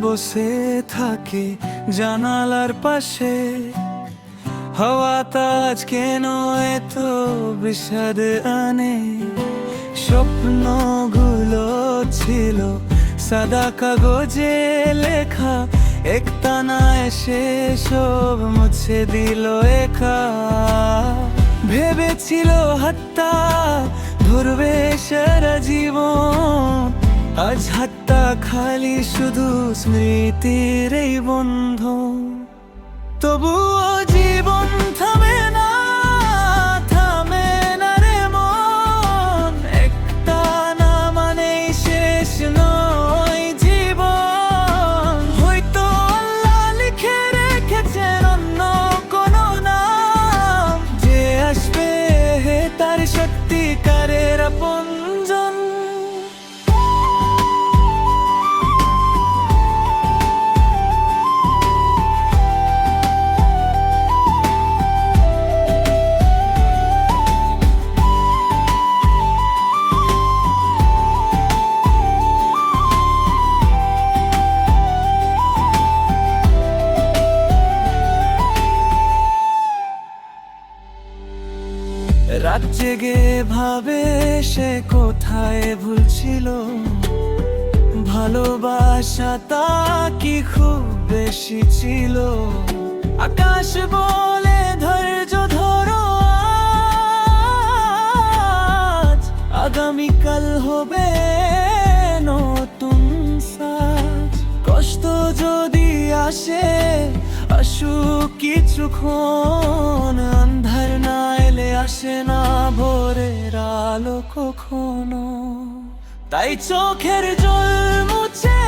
বসে থাকে জানালার পাশে। হাওয়াটা আজ কেন এত বিষাদ আনে? স্বপ্নগুলো ছিল সাদা কাগজে লেখা, একটানা এসে সব মুছে দিল একা। ভেবেছিল হাতটা ধরবে সারা জীবন, আজ হাতটা খালি শুধু স্মৃতির এই বন্ধন। তবুও জীবন থামে না, থামে না রে মন। একটা না মানেই শেষ নয় জীবন। হয়তো আল্লাহ লিখে রেখেছেন অন্য কোনো নাম, যে আসবে তার সত্যিকারের আপনজন। রাত জেগে ভাবে সে কোথায় ভুল ছিল। ভালোবাসাটা কি খুব বেশি ছিল? আকাশ বলে ধৈর্য ধরো, আজ আগামীকাল হবে নতুন সাজ। কষ্ট যদি আসে আসুক কিছুক্ষণ, আন্ধার না এলে আসে না ভোরের আলো কখনো। তাই চোখের জল মুছে